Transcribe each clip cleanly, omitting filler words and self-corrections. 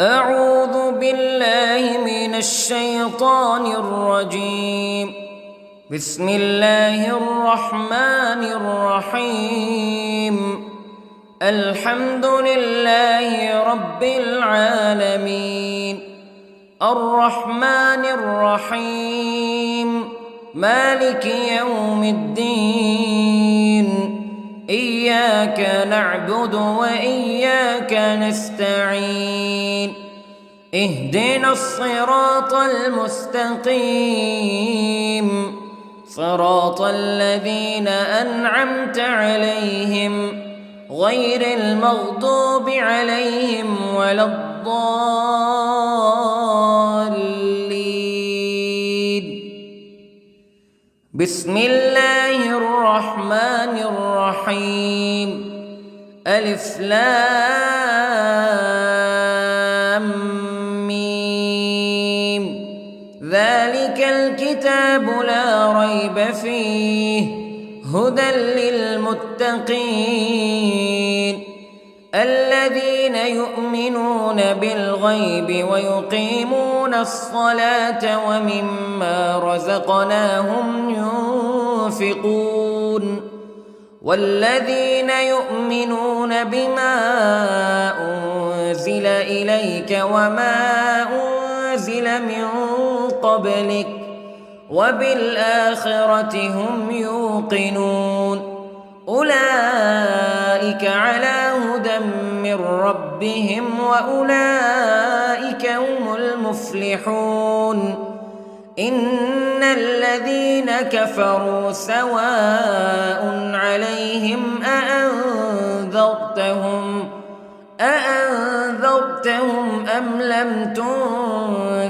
أعوذ بالله من الشيطان الرجيم. بسم الله الرحمن الرحيم. الحمد لله رب العالمين، الرحمن الرحيم، مالك يوم الدين. إياك نعبد وإياك نستعين. اهدنا الصراط المستقيم، صراط الذين أنعمت عليهم غير المغضوب عليهم ولا الضالين. بسم الله الرحمن الرحيم. ألف لام ميم. ذلك الكتاب لا ريب فيه هدى للمتقين الذين يؤمنون بالغيب ويقيمون الصلاة ومما رزقناهم ينفقون والذين يؤمنون بما أنزل إليك وما أنزل من قبلك وبالآخرة هم يوقنون. أولئك على هدى من ربهم وأولئك هم المفلحون. إن الذين كفروا سواء عليهم أأنذرتهم أم لم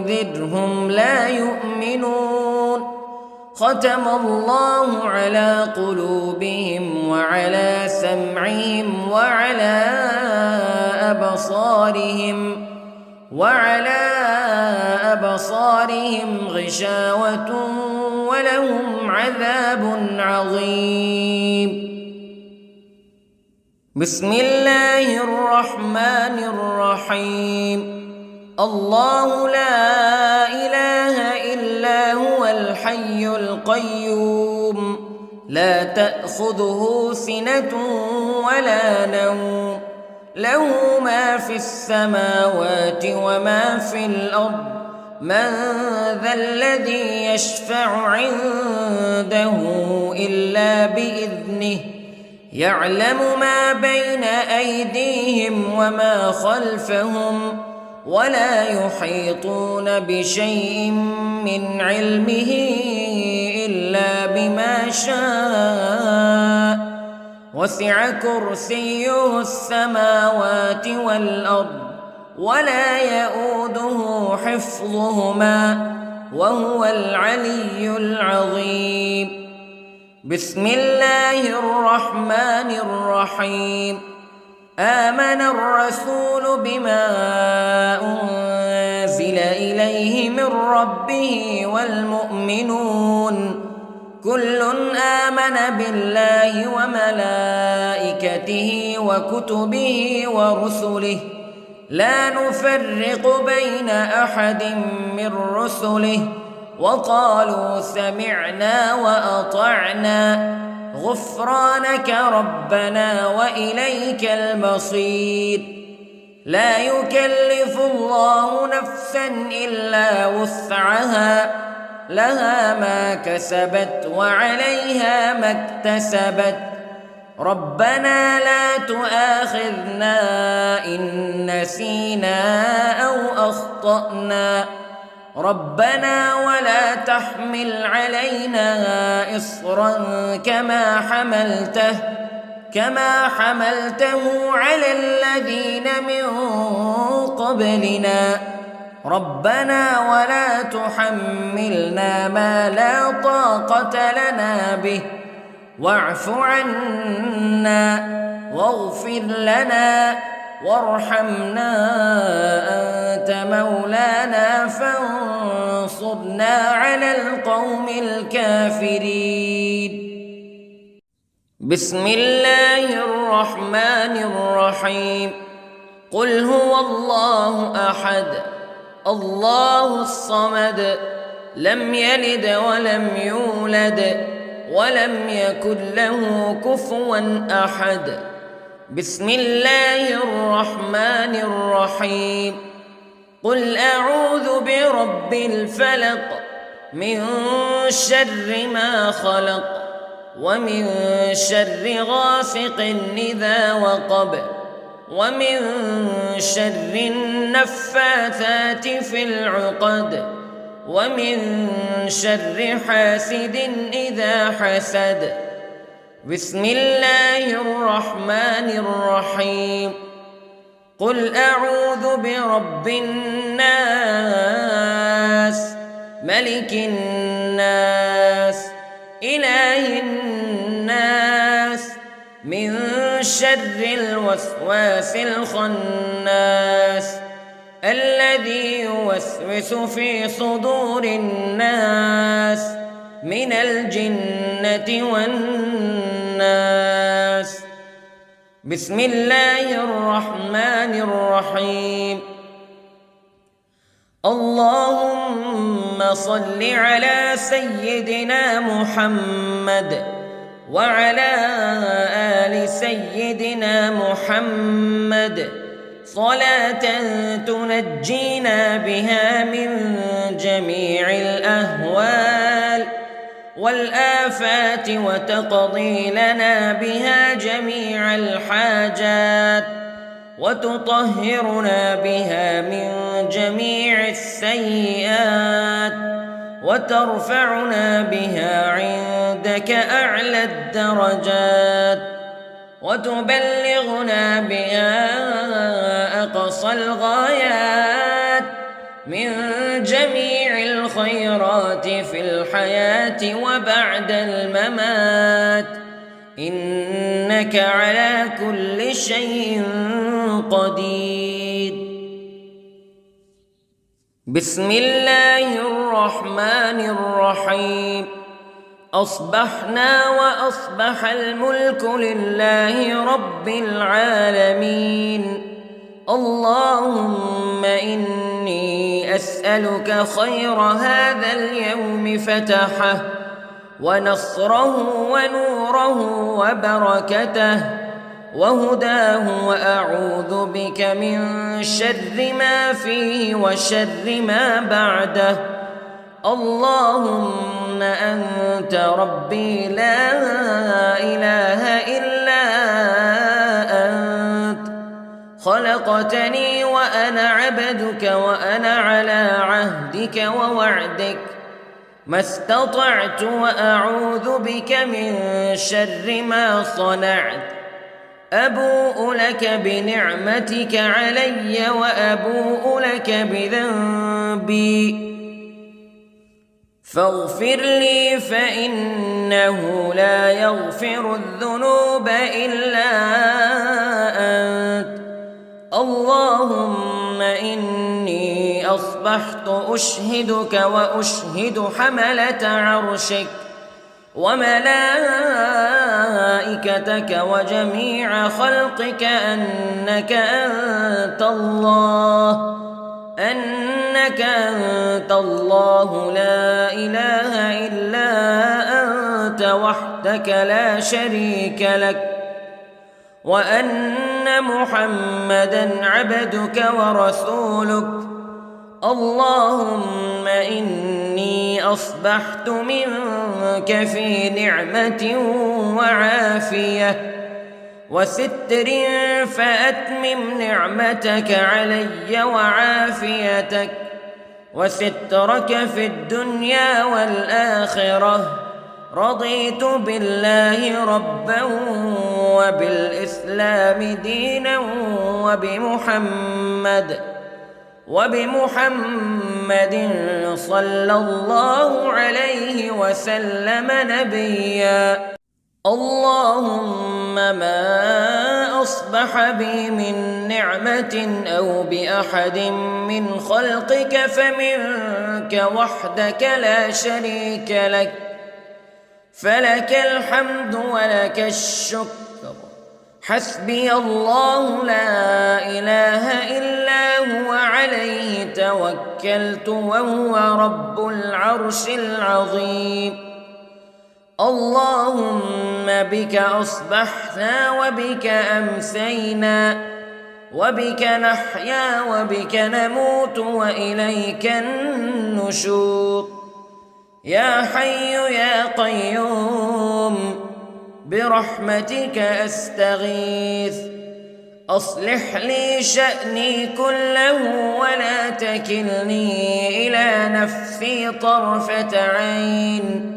تنذرهم لا يؤمنون. ختم الله على قلوبهم وعلى سمعهم وعلى أبصارهم غشاوة ولهم عذاب عظيم. بسم الله الرحمن الرحيم. الله لا إله إلا هو الحي القيوم لا تأخذه سنة ولا نوم له ما في السماوات وما في الأرض. من ذا الذي يشفع عنده إلا بإذنه يعلم ما بين أيديهم وما خلفهم ولا يحيطون بشيء من علمه إلا بما شاء. وسع كرسيه السماوات والأرض ولا يؤوده حفظهما وهو العلي العظيم. بسم الله الرحمن الرحيم. آمن الرسول بما أنزل إليه من ربه والمؤمنون كل آمن بالله وملائكته وكتبه ورسله لا نفرق بين أحد من رسله وقالوا سمعنا وأطعنا غفرانك ربنا وإليك المصير. لا يكلف الله نفسا إلا وسعها لها ما كسبت وعليها ما اكتسبت. ربنا لا تؤاخذنا إن نسينا أو أخطأنا ربنا ولا تحمل علينا إصرا كما حملته على الذين من قبلنا ربنا ولا تحملنا ما لا طاقة لنا به واعف عنا واغفر لنا وارحمنا أنت مولانا فانصرنا على القوم الكافرين. بسم الله الرحمن الرحيم. قل هو الله أحد الله الصمد لم يلد ولم يولد ولم يكن له كفوا أحد. بسم الله الرحمن الرحيم. قل أعوذ برب الفلق من شر ما خلق ومن شر غاسق إذا وقب ومن شر النفاثات في العقد ومن شر حاسد إذا حسد. بسم الله الرحمن الرحيم. قل أعوذ برب الناس ملك الناس إله الناس من شر الوسواس الخناس الذي يوسوس في صدور الناس من الجنة والناس. بسم الله الرحمن الرحيم. اللهم صل على سيدنا محمد وعلى آل سيدنا محمد صلاة تنجينا بها من جميع الأهوال والآفات وتقضي لنا بها جميع الحاجات وتطهرنا بها من جميع السيئات وترفعنا بها عندك أعلى الدرجات وتبلغنا بها أقصى الغايات من جميع الخيرات في الحياة وبعد الممات إنك على كل شيء قدير. بسم الله الرحمن الرحيم. أصبحنا وأصبح الملك لله رب العالمين. اللهم إني أسألك خير هذا اليوم فتحه ونصره ونوره وبركته وهداه وأعوذ بك من شر ما فيه وشر ما بعده. اللهم أنت ربي لا إله إلا أنت خلقتني وأنا عبدك وأنا على عهدك ووعدك ما استطعت وأعوذ بك من شر ما صنعت. أبوء لك بنعمتك علي وأبوء لك بذنبي فاغفر لي فإنه لا يغفر الذنوب إلا أنت. اللهم إني أصبحت أشهدك وأشهد حملة عرشك وملائكتك وجميع خلقك أنك أنت الله لا إله إلا أنت وحدك لا شريك لك وأن محمدًا عبدك ورسولك. اللهم إني أصبحت منك في نعمة وعافية وستر فأتمم نعمتك علي وعافيتك وسترك في الدنيا والآخرة. رضيت بالله ربا وبالإسلام دينا وبمحمد صلى الله عليه وسلم نبيا. اللهم ما أصبح بي من نعمة أو بأحد من خلقك فمنك وحدك لا شريك لك فلك الحمد ولك الشكر حسبي الله لا إله إلا هو عليه توكلت وهو رب العرش العظيم. اللهم بك أصبحنا وبك أمسينا وبك نحيا وبك نموت وإليك النشور. يا حي يا قيوم برحمتك أستغيث، أصلح لي شأني كله ولا تكلني إلى نفسي طرفة عين.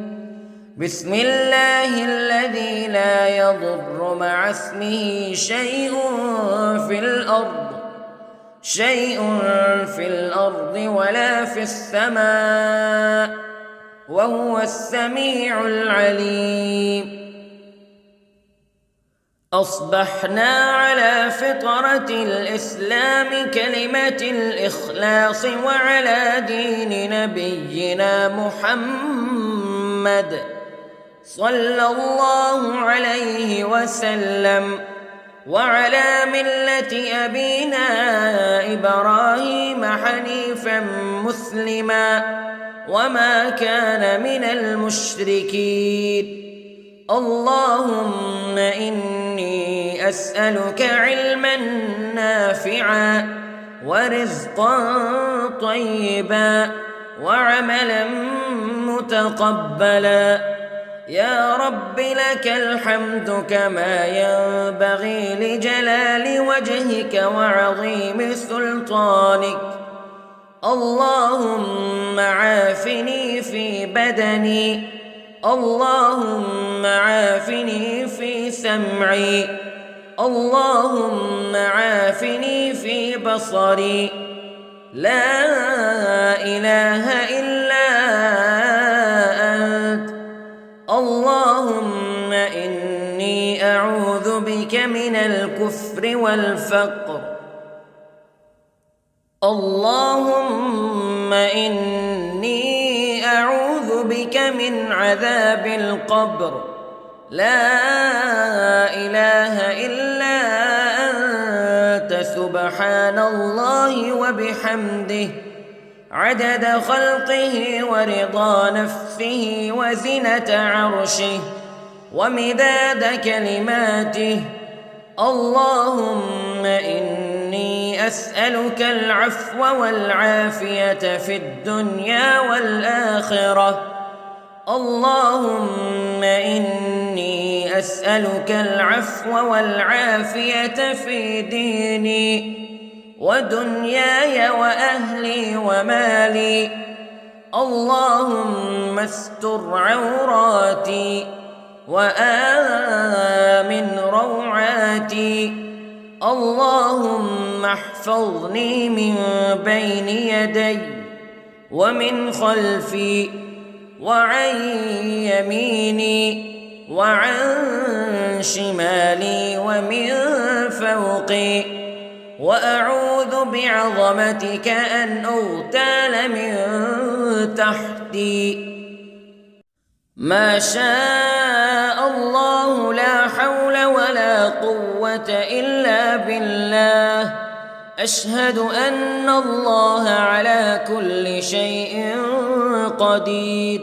بسم الله الذي لا يضر مع اسمه شيء في الأرض ولا في السماء وهو السميع العليم. أصبحنا على فطرة الإسلام كلمة الإخلاص وعلى دين نبينا محمد صلى الله عليه وسلم وعلى ملة أبينا إبراهيم حنيفا مسلما وما كان من المشركين. اللهم إني أسألك علما نافعا ورزقا طيبا وعملا متقبلا. يا رب لك الحمد كما ينبغي لجلال وجهك وعظيم سلطانك. اللهم عافني في بدني، اللهم عافني في سمعي، اللهم عافني في بصري. لا إله إلا أنت. اللهم إني أعوذ بك من الكفر والفقر. اللهم إني أعوذ بك من عذاب القبر. لا إله إلا أنت سبحان الله وبحمده عدد خلقه ورضا نفسه وزنة عرشه ومداد كلماته. اللهم إني أسألك العفو والعافية في الدنيا والآخرة. اللهم إني أسألك العفو والعافية في ديني ودنياي وأهلي ومالي. اللهم استر عوراتي وآمن روعاتي. اللهم احفظني من بين يدي ومن خلفي وعن يميني وعن شمالي ومن فوقي، وأعوذ بعظمتك أن أغتال من تحتي. ما شاء الله لا حول ولا قوة إلا بالله. أشهد أن الله على كل شيء قدير.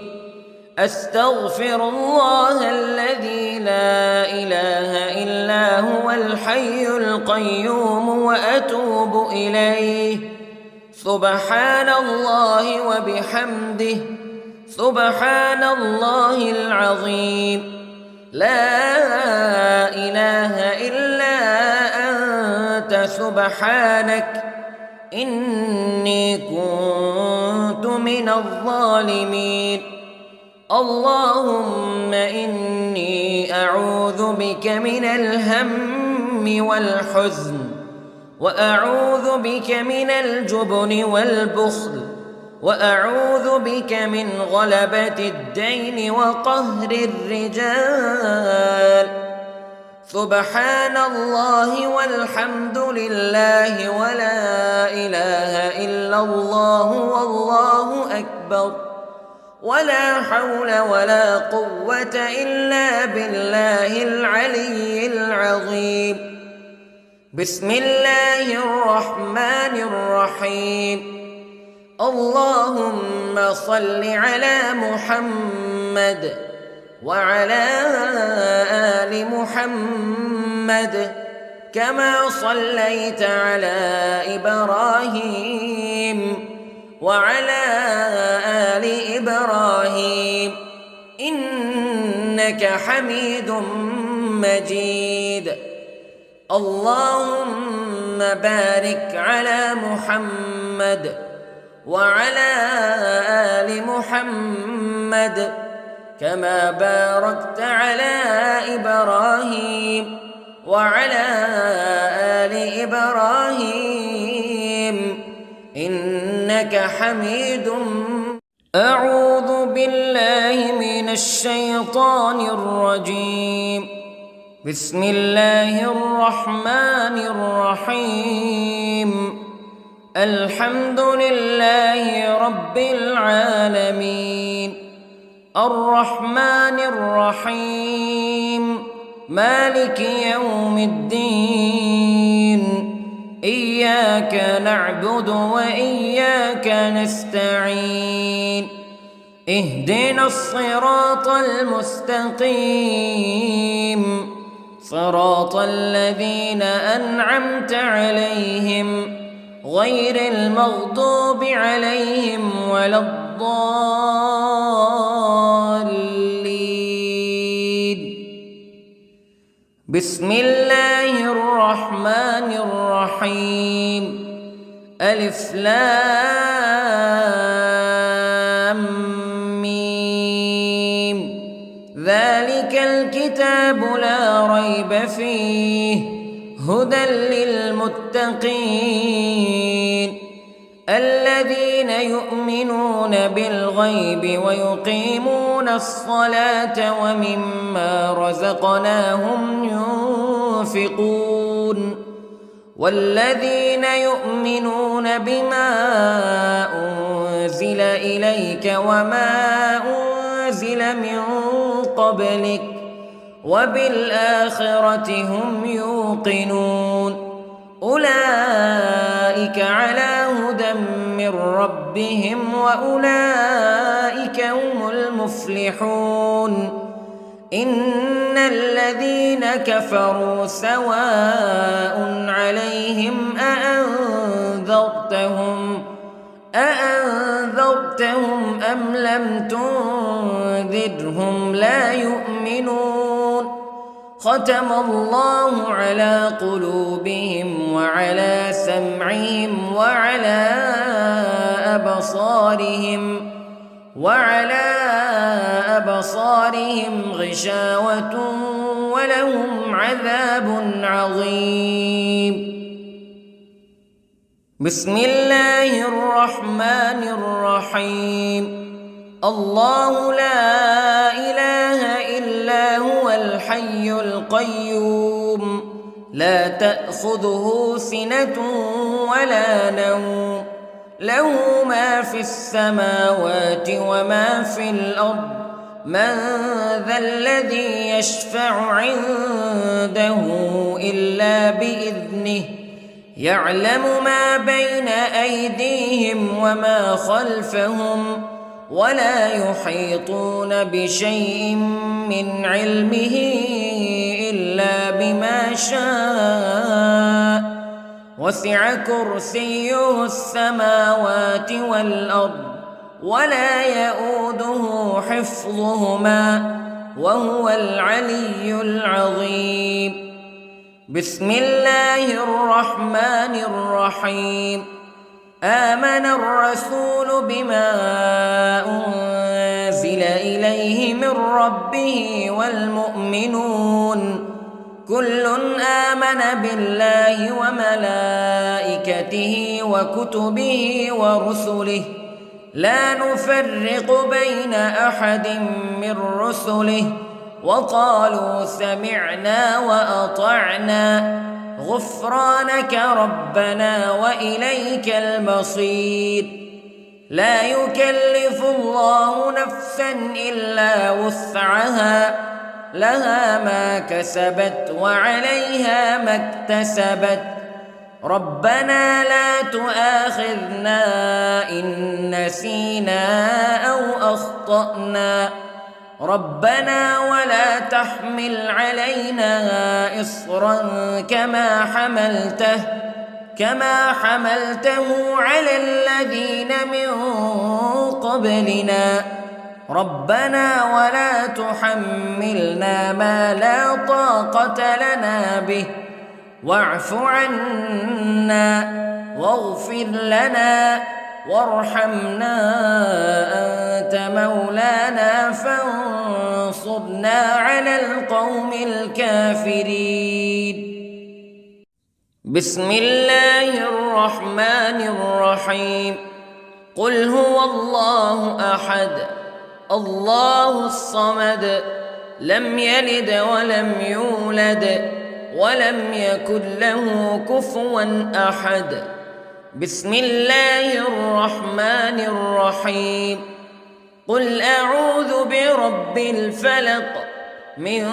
أستغفر الله الذي لا إله إلا هو الحي القيوم وأتوب إليه. سبحان الله وبحمده سبحان الله العظيم. لا إله إلا أنت سبحانك إني كنت من الظالمين. اللهم إني أعوذ بك من الهم والحزن، وأعوذ بك من الجبن والبخل، وأعوذ بك من غلبة الدين وقهر الرجال. سبحان الله والحمد لله ولا إله إلا الله والله أكبر. ولا حول ولا قوة إلا بالله العلي العظيم. بسم الله الرحمن الرحيم. اللهم صل على محمد وعلى آل محمد كما صليت على إبراهيم وعلى آل إبراهيم إنك حميد مجيد. اللهم بارك على محمد وعلى آل محمد كما باركت على إبراهيم وعلى آل إبراهيم إنك حميد. أعوذ بالله من الشيطان الرجيم. بسم الله الرحمن الرحيم. الحمد لله رب العالمين الرحمن الرحيم مالك يوم الدين إياك نعبد وإياك نستعين اهدنا الصراط المستقيم صراط الذين أنعمت عليهم غير المغضوب عليهم ولا الضالين. بسم الله الرحمن الرحيم. ألف لام ميم. ذلك الكتاب لا ريب فيه هدى للمتقين الذين يؤمنون بالغيب ويقيمون الصلاة ومما رزقناهم ينفقون والذين يؤمنون بما أنزل إليك وما أنزل من قبلك وبالآخرة هم يوقنون أولئك على هدى من ربهم وأولئك هم المفلحون. إن الذين كفروا سواء عليهم أأنذرتهم أم لم تنذرهم لا يؤمنون. ختم الله على قلوبهم وعلى سمعهم وعلى أبصارهم غشاوة ولهم عذاب عظيم. بسم الله الرحمن الرحيم. الله لا إله إلا هو الحي القيوم لا تأخذه سنة ولا نوم له ما في السماوات وما في الأرض من ذا الذي يشفع عنده إلا بإذنه يعلم ما بين أيديهم وما خلفهم ولا يحيطون بشيء من علمه إلا بما شاء وسع كرسيه السماوات والأرض ولا يؤوده حفظهما وهو العلي العظيم. بسم الله الرحمن الرحيم. آمن الرسول بما أنزل إليه من ربه والمؤمنون كل آمن بالله وملائكته وكتبه ورسله لا نفرق بين أحد من رسله وقالوا سمعنا وأطعنا غفرانك ربنا وإليك المصير. لا يكلف الله نفسا إلا وسعها لها ما كسبت وعليها ما اكتسبت ربنا لا تؤاخذنا إن نسينا أو أخطأنا ربنا ولا تحمل علينا إصرا كما حملته على الذين من قبلنا ربنا ولا تحملنا ما لا طاقة لنا به واعف عنا واغفر لنا وارحمنا أنت مولانا فانصرنا على القوم الكافرين. بسم الله الرحمن الرحيم. قل هو الله أحد الله الصمد لم يلد ولم يولد ولم يكن له كفوا أحد. بسم الله الرحمن الرحيم. قل أعوذ برب الفلق من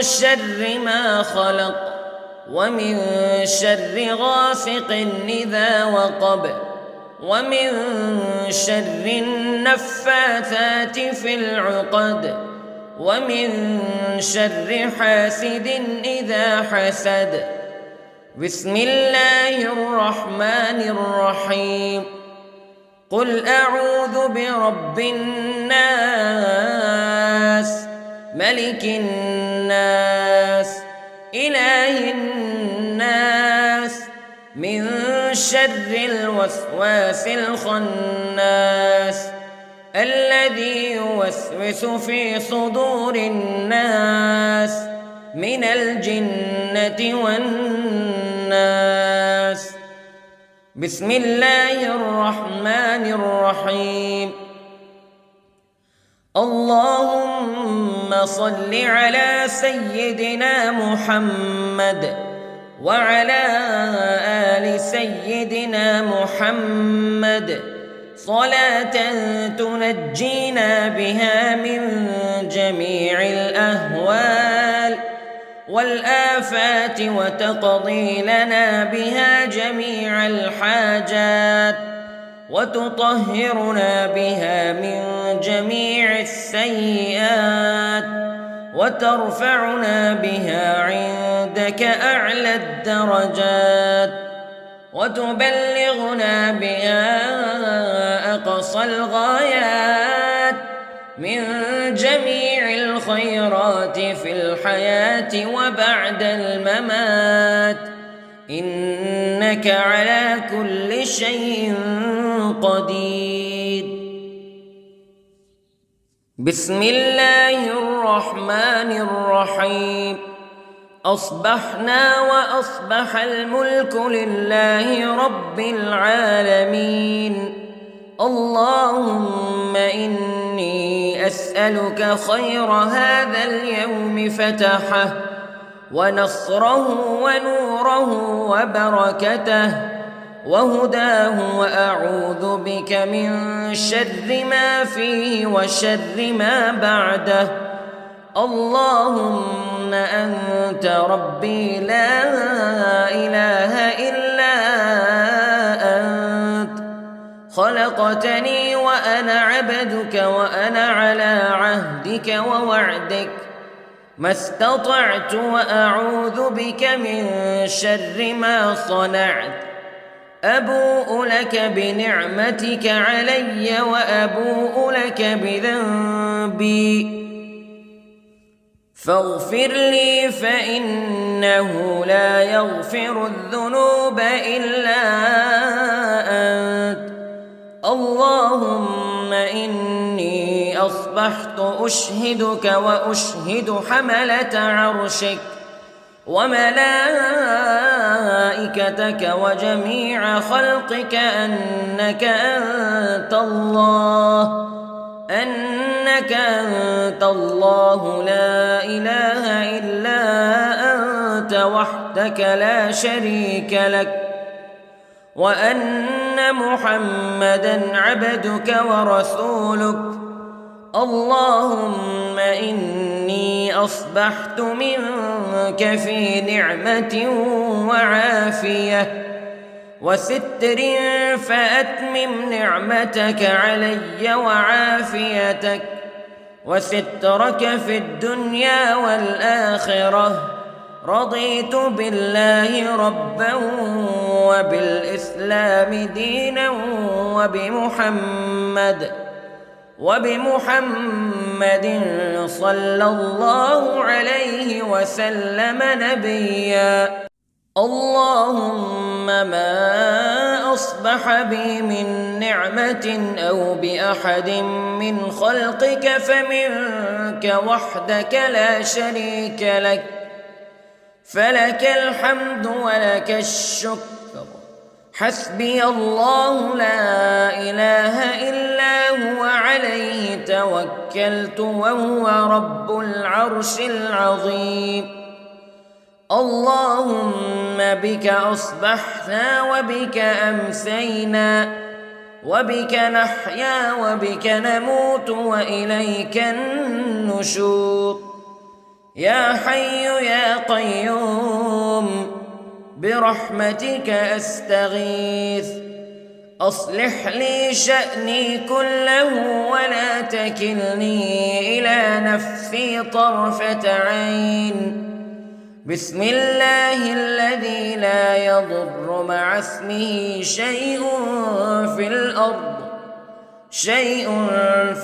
شر ما خلق ومن شر غاسق إذا وقب ومن شر النفاثات في العقد ومن شر حاسد إذا حسد. بسم الله الرحمن الرحيم. قل أعوذ برب الناس ملك الناس إله الناس من شر الوسواس الخناس الذي يوسوس في صدور الناس من الجنة والناس. بسم الله الرحمن الرحيم. اللهم صل على سيدنا محمد وعلى آل سيدنا محمد صلاة تنجينا بها من جميع الأهوال والآفات وتقضي لنا بها جميع الحاجات وتطهرنا بها من جميع السيئات وترفعنا بها عندك أعلى الدرجات وتبلغنا بها أقصى الغايات من جميع الخيرات في الحياة وبعد الممات إنك على كل شيء قدير. بسم الله الرحمن الرحيم. أصبحنا وأصبح الملك لله رب العالمين. اللهم إني أسألك خير هذا اليوم فتحه ونصره ونوره وبركته وهداه وأعوذ بك من شر ما فيه وشر ما بعده. اللهم أنت ربي لا إله إلا أنت خلقتني وأنا عبدك وأنا على عهدك ووعدك ما استطعت وأعوذ بك من شر ما صنعت. أبوء لك بنعمتك علي وأبوء لك بذنبي فاغفر لي فإنه لا يغفر الذنوب إلا أنت. اللهم إني أصبحت أشهدك وأشهد حملة عرشك وملائكتك وجميع خلقك أنك أنت الله لا إله إلا أنت وحدك لا شريك لك وأن محمدًا عبدك ورسولك. اللهم إني أصبحت منك في نعمة وعافية وستر، فأتمم نعمتك علي وعافيتك وسترك في الدنيا والآخرة. رضيت بالله ربا وبالإسلام دينا وبمحمد صلى الله عليه وسلم نبيا. اللهم ما أصبح بي من نعمة أو بأحد من خلقك فمنك وحدك لا شريك لك، فلك الحمد ولك الشكر. حسبي الله لا إله إلا هو عليه توكلت وهو رب العرش العظيم. اللهم بك أصبحنا وبك أمسينا وبك نحيا وبك نموت وإليك النشور. يا حي يا قيوم برحمتك أستغيث، أصلح لي شأني كله ولا تكلني إلى نفسي طرفة عين. بسم الله الذي لا يضر مع اسمه شيء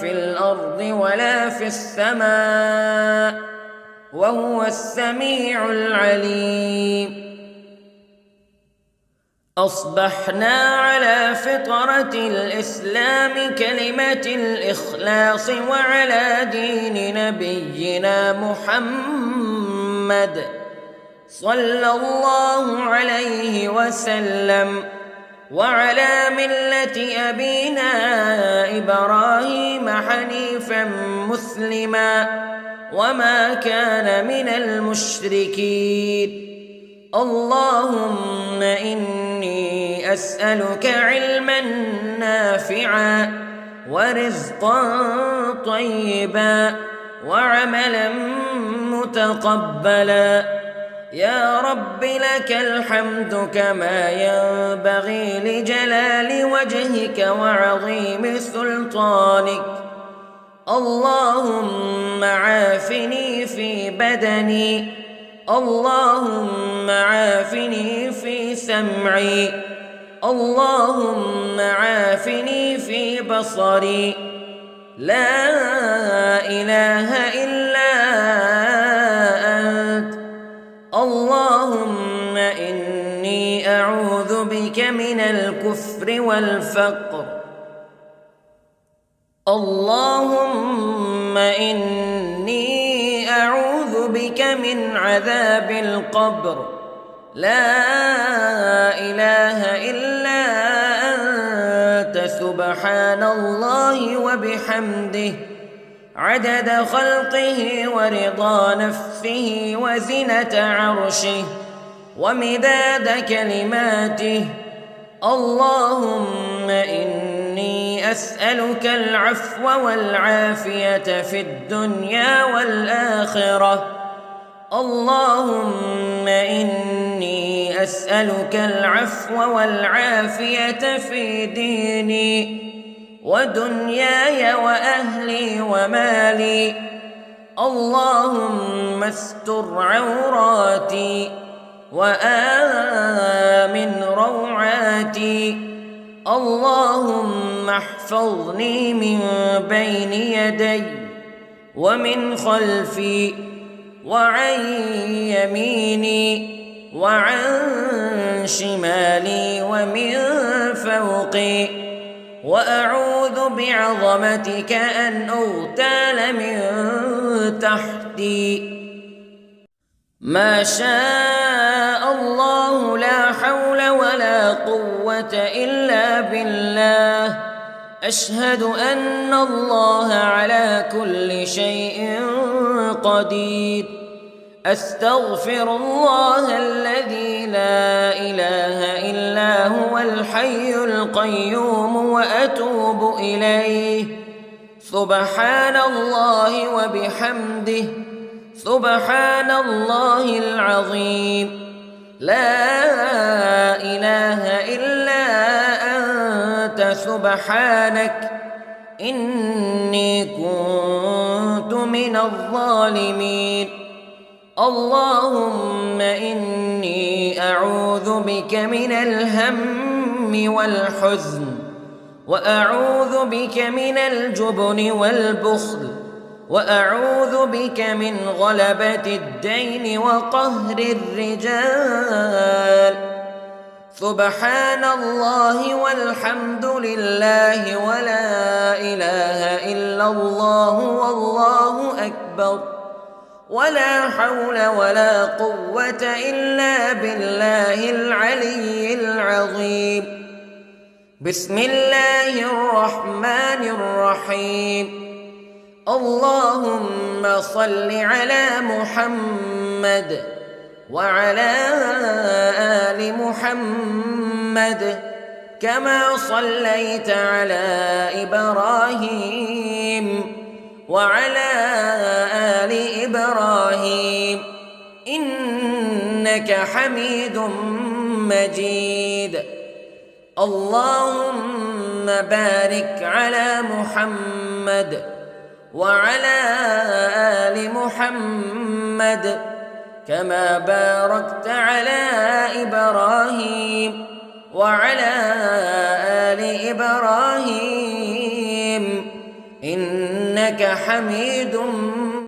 في الأرض ولا في السماء، وهو السميع العليم. أصبحنا على فطرة الإسلام كلمة الإخلاص وعلى دين نبينا محمد صلى الله عليه وسلم، وعلى ملة أبينا إبراهيم حنيفا مسلما وما كان من المشركين. اللهم إني أسألك علما نافعا ورزقا طيبا وعملا متقبلا. يا رب لك الحمد كما ينبغي لجلال وجهك وعظيم سلطانك. اللهم عافني في بدني، اللهم عافني في سمعي، اللهم عافني في بصري. لا إله إلا أنت. اللهم إني أعوذ بك من الكفر والفقر. اللهم إني أعوذ بك من عذاب القبر. لا إله إلا أنت سبحان الله وبحمده عدد خلقه ورضا نفسه وزنة عرشه ومداد كلماته. اللهم إني أسألك العفو والعافية في الدنيا والآخرة. اللهم إني أسألك العفو والعافية في ديني ودنياي وأهلي ومالي. اللهم استر عوراتي وآمن روعاتي. اللهم احفظني من بين يدي ومن خلفي وعن يميني وعن شمالي ومن فوقي، وأعوذ بعظمتك أن أغتال من تحتي. ما شاء الله لا حول ولا قوة إلا بالله. أشهد أن الله على كل شيء قدير. أستغفر الله الذي لا إله إلا هو الحي القيوم وأتوب إليه. سبحان الله وبحمده، سبحان الله العظيم. لا إله إلا أنت سبحانك إني كنت من الظالمين. اللهم إني أعوذ بك من الهم والحزن، وأعوذ بك من الجبن والبخل، وأعوذ بك من غلبة الدين وقهر الرجال. سبحان الله والحمد لله ولا إله إلا الله والله أكبر، ولا حول ولا قوة إلا بالله العلي العظيم. بسم الله الرحمن الرحيم. اللهم صل على محمد وعلى آل محمد كما صليت على إبراهيم وعلى آل إبراهيم إنك حميد مجيد. اللهم بارك على محمد وعلى آل محمد كما باركت على إبراهيم وعلى آل إبراهيم إنك حميد